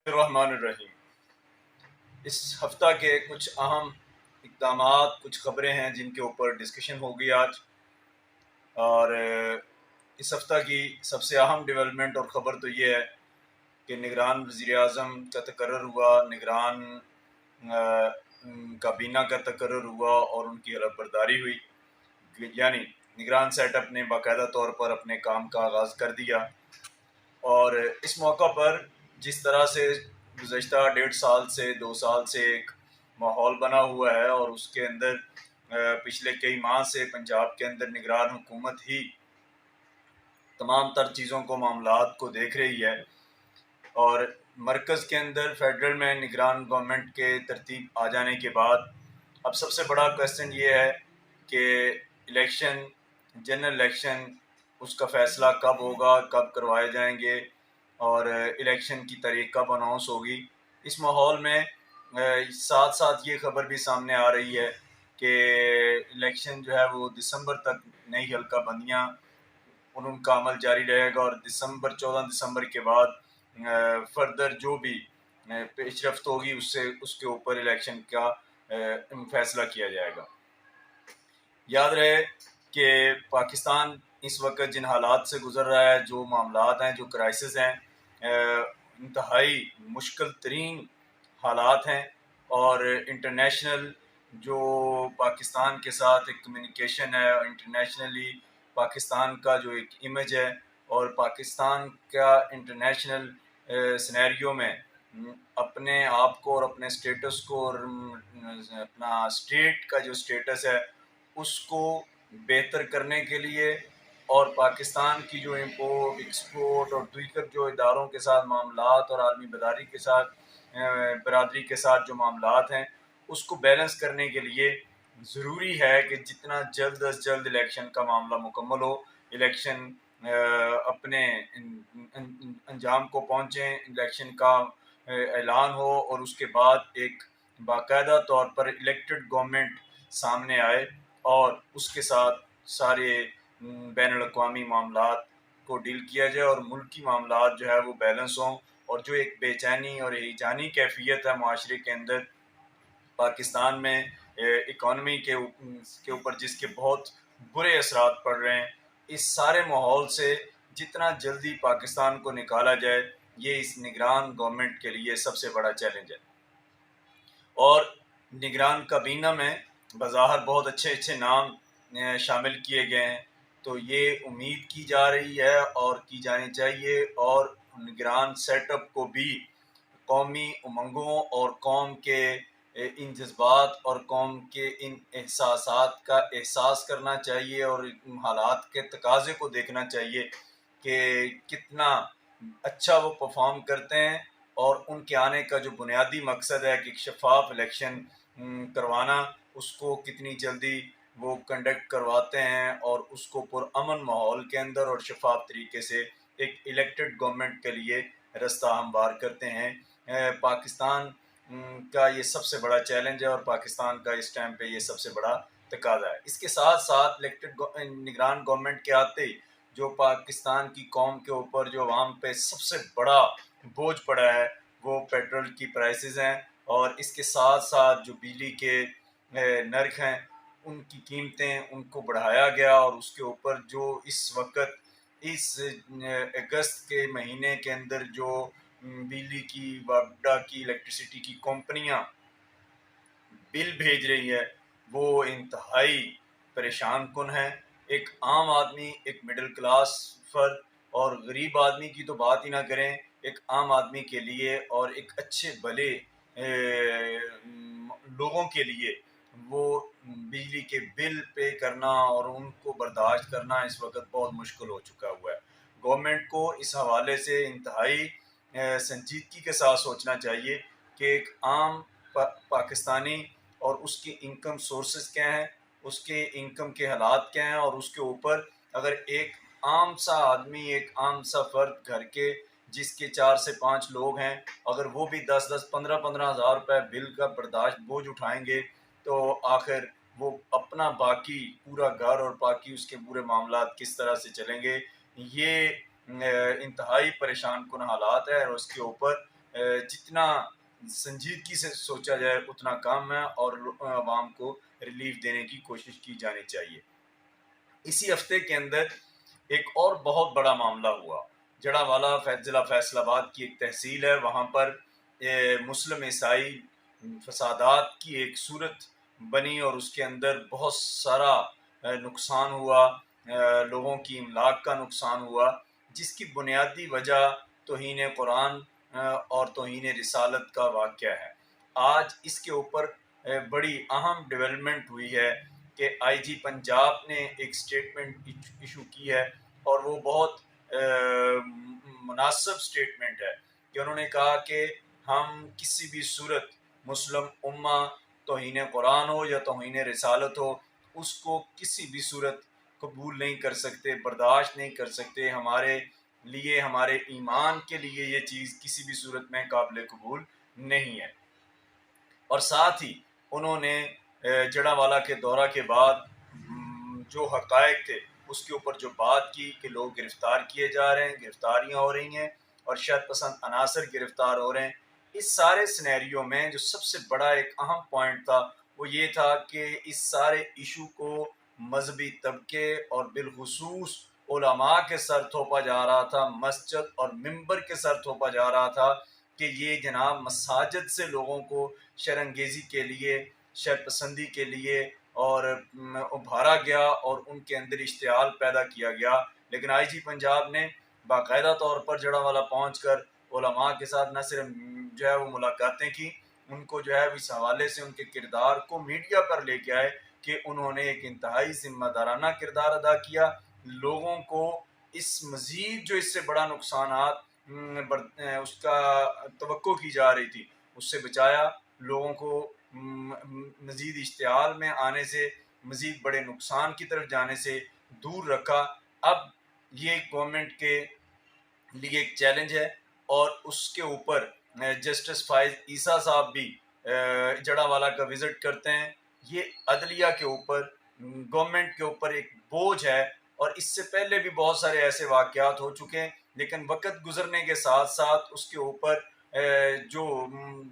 रहमानिर्रहीम। इस हफ्ता के कुछ अहम इक़दामात, कुछ ख़बरें हैं जिनके ऊपर डिस्कशन होगी आज। और इस हफ्ता की सबसे अहम डेवलपमेंट और ख़बर तो ये है कि निगरान वज़ीर-ए-आज़म का तकर्रुर हुआ, निगरान काबीना का तकर्रुर हुआ और उनकी हलफ़बरदारी हुई। यानी निगरान सेटअप ने बाकायदा तौर पर अपने काम का आगाज़ कर दिया। और इस मौका पर जिस तरह से गुज़श्ता 1.5 साल से 2 साल से एक माहौल बना हुआ है और उसके अंदर पिछले कई माह से पंजाब के अंदर निगरान हुकूमत ही तमाम तर चीज़ों को, मामलात को देख रही है। और मरकज़ के अंदर फेडरल में निगरान गवर्नमेंट के तरतीब आ जाने के बाद अब सबसे बड़ा क्वेश्चन ये है कि इलेक्शन, जनरल इलेक्शन, उसका फ़ैसला कब होगा, कब करवाए जाएंगे और इलेक्शन की तारीख कब अनाउंस होगी। इस माहौल में साथ साथ ये ख़बर भी सामने आ रही है कि इलेक्शन जो है वो दिसंबर तक नई हल्का बंदियाँ उनका अमल जारी रहेगा और 14 दिसंबर के बाद फर्दर जो भी पेशरफ्त होगी उससे उसके ऊपर इलेक्शन का फैसला किया जाएगा। याद रहे कि पाकिस्तान इस वक्त जिन हालात से गुजर रहा है, जो मामलात हैं, जो क्राइसिस हैं, इंतहाई मुश्किल तरीन हालात हैं। और इंटरनेशनल जो पाकिस्तान के साथ एक कम्युनिकेशन है, इंटरनेशनली पाकिस्तान का जो एक इमेज है और पाकिस्तान का इंटरनेशनल सिनेरियो में अपने आप को और अपने स्टेटस को और अपना स्टेट का जो स्टेटस है उसको बेहतर करने के लिए और पाकिस्तान की जो इम्पोर्ट, एक्सपोर्ट और दीगर जो इदारों के साथ मामलात और आलमी बरादरी के साथ जो मामलात हैं उसको बैलेंस करने के लिए ज़रूरी है कि जितना जल्द अज जल्द इलेक्शन का मामला मुकम्मल हो, इलेक्शन अपने अंजाम को पहुँचे, इलेक्शन का ऐलान हो और उसके बाद एक बाकायदा तौर पर इलेक्टेड गवर्नमेंट सामने आए और उसके साथ सारे बैनुल-अक़वामी मामलात को डील किया जाए और मुल्की मामलात जो है वो बैलेंस हों। और जो एक बेचैनी और हिजानी कैफ़ियत है माशरे के अंदर पाकिस्तान में इकॉनमी के ऊपर जिसके बहुत बुरे असरात पड़ रहे हैं, इस सारे माहौल से जितना जल्दी पाकिस्तान को निकाला जाए, ये इस निगरान गवर्नमेंट के लिए सबसे बड़ा चैलेंज है। और निगरान काबीना में बज़ाहिर बहुत अच्छे नाम शामिल किए गए हैं, तो ये उम्मीद की जा रही है और की जानी चाहिए और निगरान सेटअप को भी कौमी उमंगों और कौम के इन जज्बात और कौम के इन एहसासात का एहसास करना चाहिए और इन हालात के तकाज़े को देखना चाहिए कि कितना अच्छा वो परफॉर्म करते हैं और उनके आने का जो बुनियादी मकसद है कि शफ़ाफ इलेक्शन करवाना, उसको कितनी जल्दी वो कंडक्ट करवाते हैं और उसको पुरअमन माहौल के अंदर और शफ़ाफ तरीके से एक इलेक्टेड गवर्नमेंट के लिए रास्ता हमवार करते हैं। पाकिस्तान का ये सबसे बड़ा चैलेंज है और पाकिस्तान का इस टाइम पे ये सबसे बड़ा तकाज़ा है। इसके साथ साथ इलेक्टेड निगरान गवर्नमेंट के आते ही जो पाकिस्तान की कौम के ऊपर जो अवाम पे सबसे बड़ा बोझ पड़ा है वो पेट्रोल की प्राइसेस हैं और इसके साथ साथ जो बिजली के नर्ख हैं उनकी कीमतें उनको बढ़ाया गया और उसके ऊपर जो इस वक्त इस अगस्त के महीने के अंदर जो बिजली की वापडा की इलेक्ट्रिसिटी की कंपनियां बिल भेज रही है वो इंतहाई परेशान कुन है। एक आम आदमी, एक मिडिल क्लास फर्द और गरीब आदमी की तो बात ही ना करें, एक आम आदमी के लिए और एक अच्छे भले लोगों के लिए वो बिजली के बिल पे करना और उनको बर्दाश्त करना इस वक्त बहुत मुश्किल हो चुका हुआ है। गवर्नमेंट को इस हवाले से इंतहाई संजीदगी के साथ सोचना चाहिए कि एक आम पाकिस्तानी और उसकी इनकम सोर्सेज क्या हैं, उसके इनकम के हालात क्या हैं और उसके ऊपर अगर एक आम सा आदमी, एक आम सा फर्द घर के जिसके 4 से 5 लोग हैं, अगर वो भी 10-10, 15-15 हज़ार रुपये बिल का बर्दाश्त बोझ उठाएंगे तो आखिर वो अपना बाकी पूरा घर और बाकी उसके पूरे मामलात किस तरह से चलेंगे। ये इंतहाई परेशान कुन हालात है और उसके ऊपर जितना संजीदगी से सोचा जाए उतना कम है और आवाम को रिलीफ देने की कोशिश की जानी चाहिए। इसी हफ्ते के अंदर एक और बहुत बड़ा मामला हुआ। जड़ावाला ज़िला फैसलाबाद की एक तहसील है, वहाँ पर मुस्लिम ईसाई फसादात की एक सूरत बनी और उसके अंदर बहुत सारा नुकसान हुआ, लोगों की इमलाक का नुकसान हुआ, जिसकी बुनियादी वजह तौहीन कुरान और तौहीन रिसालत का वाक़या है। आज इसके ऊपर बड़ी अहम डेवलपमेंट हुई है कि आईजी पंजाब ने एक स्टेटमेंट इशू की है और वो बहुत मुनासिब स्टेटमेंट है कि उन्होंने कहा कि हम किसी भी सूरत मुस्लिम उम्मा तौहीन कुरान हो या तौहीन रिसालत हो, उसको किसी भी सूरत कबूल नहीं कर सकते, बर्दाश्त नहीं कर सकते। हमारे लिए, हमारे ईमान के लिए ये चीज़ किसी भी सूरत में काबिल कबूल नहीं है। और साथ ही उन्होंने जड़ावाला के दौरा के बाद जो हक़ाइक़ थे उसके ऊपर जो बात की कि लोग गिरफ़्तार किए जा रहे हैं, गिरफ़्तारियाँ हो रही हैं और शरपसंद अनासर गिरफ़्तार हो रहे हैं। इस सारे सिनेरियो में जो सबसे बड़ा एक अहम पॉइंट था वो ये था कि इस सारे इशू को मजहबी तबके और बिलखुसूस उलमा के सर थोपा जा रहा था, मस्जिद और मिंबर के सर थोपा जा रहा था कि ये जनाब मसाजिद से लोगों को शरंगेज़ी के लिए, शरपसंदी के लिए और उभारा गया और उनके अंदर इश्तियाल पैदा किया गया। लेकिन आईजी पंजाब ने बाकायदा तौर पर जड़ावाला पहुँच कर उलमा के साथ न सिर्फ जो है वो मुलाकातें की, उनको जो है इस हवाले से उनके किरदार को मीडिया पर लेके आए कि उन्होंने एक इंतहाई ज़िम्मेदाराना किरदार अदा किया। लोगों को इस मज़ीद जो इससे बड़ा नुकसानात उसका तवक्को की जा रही थी, उससे बचाया। लोगों को मज़ीद इश्तियाल में आने से, मज़ीद बड़े नुकसान की तरफ जाने से दूर रखा। अब ये गवर्नमेंट के लिए एक चैलेंज है और उसके ऊपर जस्टिस फाइज ईसा साहब भी जड़ावाला का विज़िट करते हैं। ये अदलिया के ऊपर, गवर्नमेंट के ऊपर एक बोझ है और इससे पहले भी बहुत सारे ऐसे वाक़यात हो चुके हैं, लेकिन वक़्त गुज़रने के साथ-साथ उसके ऊपर जो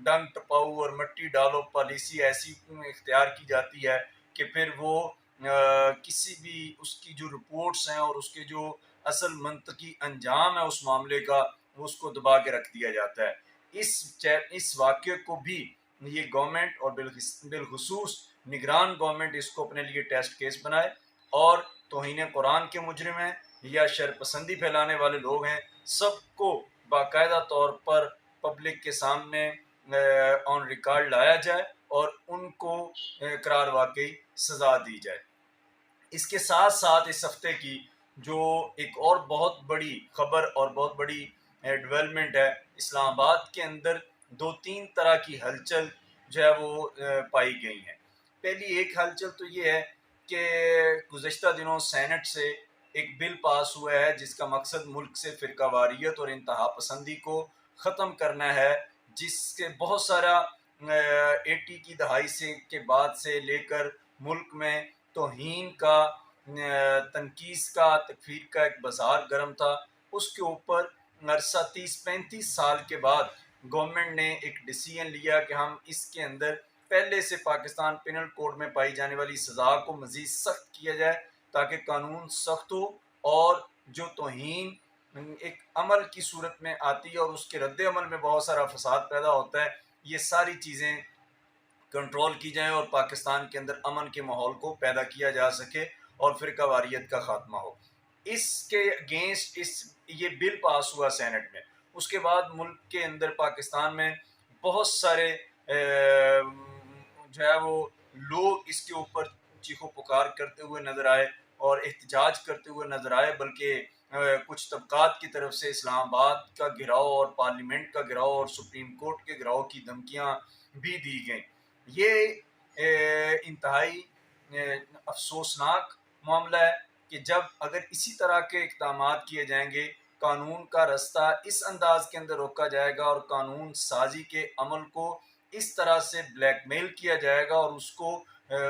डंग टपाऊ और मिट्टी डालो पॉलिसी ऐसी इख्तियार की जाती है कि फिर वो किसी भी उसकी जो रिपोर्ट्स हैं और उसके जो असल मंतकी अंजाम है उस मामले का, वो उसको दबा के रख दिया जाता है। इस वाक़ये को भी ये गवर्नमेंट और बिलखुसूस निगरान गवर्नमेंट इसको अपने लिए टेस्ट केस बनाए और तौहीन कुरान के मुजरिम हैं या शरपसंदी फैलाने वाले लोग हैं, सबको बाकायदा तौर पर पब्लिक के सामने ऑन रिकॉर्ड लाया जाए और उनको करार वाकई सज़ा दी जाए। इसके साथ साथ इस हफ्ते की जो एक और बहुत बड़ी खबर और बहुत बड़ी डेवलपमेंट है, इस्लामाबाद के अंदर दो तीन तरह की हलचल जो है वो पाई गई हैं। पहली एक हलचल तो ये है कि गुज़श्ता दिनों सेनेट से एक बिल पास हुआ है जिसका मकसद मुल्क से फ़िरकावारियत और इंतहा पसंदी को ख़त्म करना है, जिसके बहुत सारा 80 की दहाई से के बाद से लेकर मुल्क में तौहीन का, तनकीस का, तकफ़ीर का एक बाज़ार गर्म था। उसके ऊपर अरसा 30-35 साल के बाद गवर्नमेंट ने एक डिसीजन लिया कि हम इसके अंदर पहले से पाकिस्तान पिनल कोड में पाई जाने वाली सज़ा को मज़ीद सख्त किया जाए ताकि कानून सख्त हो और जो तौहीन एक अमल की सूरत में आती है और उसके रद्द अमल में बहुत सारा फसाद पैदा होता है, ये सारी चीज़ें कंट्रोल की जाए और पाकिस्तान के अंदर अमन के माहौल को पैदा किया जा सके और फ़िरकावारियत का ख़ात्मा हो। इसके अगेंस्ट ये बिल पास हुआ सेनेट में। उसके बाद मुल्क के अंदर पाकिस्तान में बहुत सारे जो है वो लोग इसके ऊपर चीखो पुकार करते हुए नज़र आए और एहतजाज करते हुए नज़र आए, बल्कि कुछ तबकात की तरफ से इस्लामाबाद का गिराव और पार्लियामेंट का गिराव और सुप्रीम कोर्ट के गिराव की धमकियाँ भी दी गई। ये इंतहाई अफसोसनाक मामला है कि जब अगर इसी तरह के इक़दामात किए जाएंगे, कानून का रास्ता इस अंदाज के अंदर रोका जाएगा और कानून साजी के अमल को इस तरह से ब्लैकमेल किया जाएगा और उसको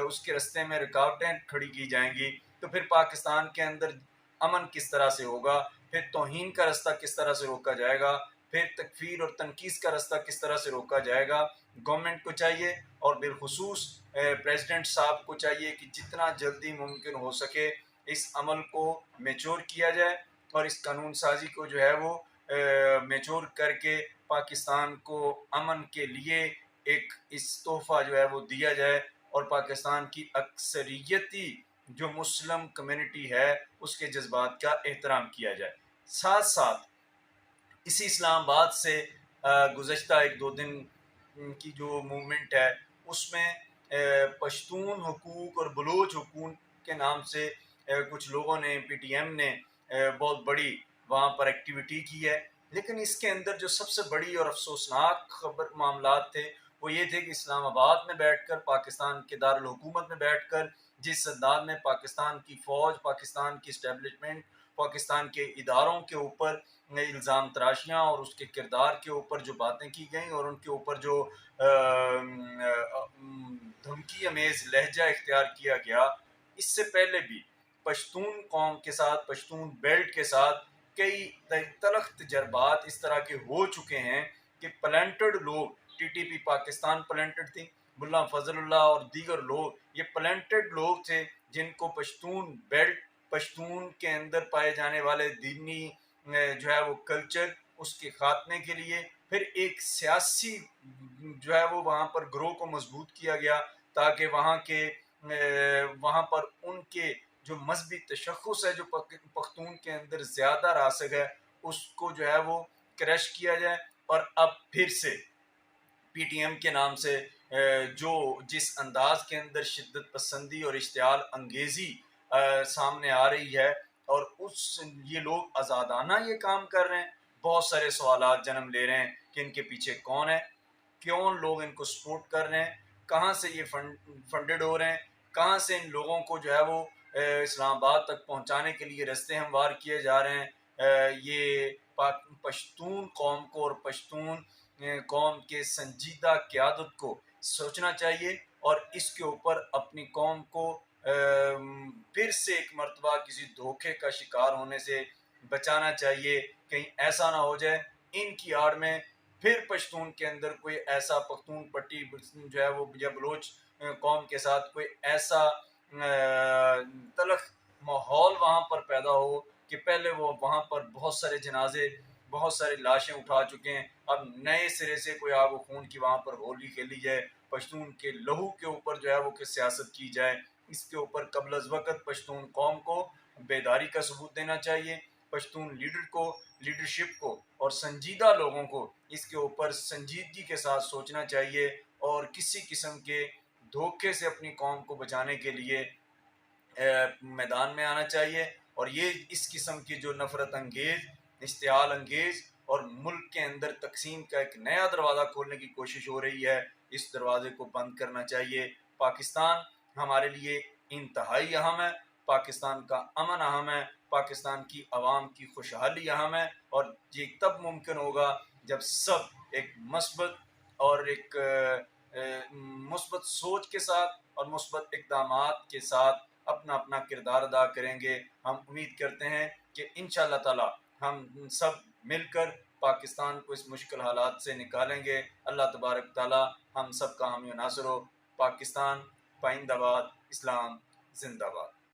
उसके रास्ते में रुकावटें खड़ी की जाएंगी, तो फिर पाकिस्तान के अंदर अमन किस तरह से होगा, फिर तौहीन का रास्ता किस तरह से रोका जाएगा, फिर तकफ़ीर और तनकीस का रास्ता किस तरह से रोका जाएगा। गवर्नमेंट को चाहिए और बिलखुसूस प्रेसिडेंट साहब को चाहिए कि जितना जल्दी मुमकिन हो सके इस अमल को मैच्योर किया जाए और इस कानून साजी को जो है वो मैच्योर करके पाकिस्तान को अमन के लिए एक इस तोहफ़ा जो है वो दिया जाए और पाकिस्तान की अक्सरियती जो मुस्लिम कम्युनिटी है उसके जज्बात का एहतराम किया जाए। साथ साथ इसी इस्लामाबाद से गुज़श्ता 1-2 दिन की जो मूवमेंट है उसमें पश्तून हुकूक और बलूच हुकूक के नाम से कुछ लोगों ने पीटीएम ने बहुत बड़ी वहाँ पर एक्टिविटी की है। लेकिन इसके अंदर जो सबसे बड़ी और अफसोसनाक खबर मामलात थे वो ये थे कि इस्लामाबाद में बैठकर पाकिस्तान के दारुल हुकूमत में बैठकर जिस अंदाज में पाकिस्तान की फ़ौज, पाकिस्तान की इस्टेब्लिशमेंट, पाकिस्तान के इदारों के ऊपर इल्ज़ाम तराशियाँ और उसके किरदार के ऊपर जो बातें की गई और उनके ऊपर जो धमकी अमेज़ लहजा इख्तियार किया गया, इससे पहले भी पश्तून कौम के साथ, पश्तून बेल्ट के साथ कई तलख़ तजर्बात इस तरह के हो चुके हैं कि प्लांटेड लोग, टीटीपी पाकिस्तान प्लांटेड थी, मुल्ला फजलुल्लाह और दीगर लोग, ये प्लांटेड लोग थे जिनको पश्तून बेल्ट, पश्तून के अंदर पाए जाने वाले दीनी जो है वो कल्चर उसके खात्मे के लिए फिर एक सियासी जो है वो वहाँ पर ग्रोह को मजबूत किया गया ताकि वहाँ पर उनके जो मजहबी तशख़्ख़ुस है जो पख्तून के अंदर ज़्यादा रासख़ है उसको जो है वो क्रश किया जाए। और अब फिर से पीटीएम के नाम से जो जिस अंदाज के अंदर शिद्दत पसंदी और इश्तियाल अंगेज़ी सामने आ रही है और उस ये लोग आज़ादाना ये काम कर रहे हैं। बहुत सारे सवालात जन्म ले रहे हैं कि इनके पीछे कौन है, क्यों लोग इनको सपोर्ट कर रहे हैं, कहाँ से ये फंडेड हो रहे हैं, कहाँ से इन लोगों को जो है वो इस्लामाबाद तक पहुँचाने के लिए रास्ते हमवार किए जा रहे हैं। ये पश्तून कौम को और पश्तून कौम के संजीदा क़यादत को सोचना चाहिए और इसके ऊपर अपनी कौम को फिर से एक मर्तबा किसी धोखे का शिकार होने से बचाना चाहिए। कहीं ऐसा ना हो जाए इनकी आड़ में फिर पश्तून के अंदर कोई ऐसा पख्तून पट्टी जो है वो या बलोच कौम के साथ कोई ऐसा तलख माहौल वहाँ पर पैदा हो कि पहले वो वहाँ पर बहुत सारे जनाजे, बहुत सारी लाशें उठा चुके हैं, अब नए सिरे से कोई आग व खून की वहाँ पर होली खेली जाए, पश्तून के लहू के ऊपर जो है वो कि सियासत की जाए। इसके ऊपर कबल अज़ वक़्त पश्तून कौम को बेदारी का सबूत देना चाहिए। पश्तून लीडरशिप को और संजीदा लोगों को इसके ऊपर संजीदगी के साथ सोचना चाहिए और किसी किस्म के धोखे से अपनी कौम को बचाने के लिए मैदान में आना चाहिए। और ये इस किस्म की जो नफ़रत अंगेज़, इश्तियाल अंगेज़ और मुल्क के अंदर तकसीम का एक नया दरवाज़ा खोलने की कोशिश हो रही है, इस दरवाज़े को बंद करना चाहिए। पाकिस्तान हमारे लिए इंतहाई अहम है, पाकिस्तान का अमन अहम है, पाकिस्तान की आवाम की खुशहाली अहम है और ये तब मुमकिन होगा जब सब एक मस्बत और एक मुस्बत सोच के साथ और मुस्बत इक़दामात के साथ अपना अपना किरदार अदा करेंगे। हम उम्मीद करते हैं कि इंशाअल्लाह ताला हम सब मिलकर पाकिस्तान को इस मुश्किल हालात से निकालेंगे। अल्लाह तबारक ताला हम सब का हामी नासर हो। पाकिस्तान पाइंदाबाद, इस्लाम जिंदाबाद।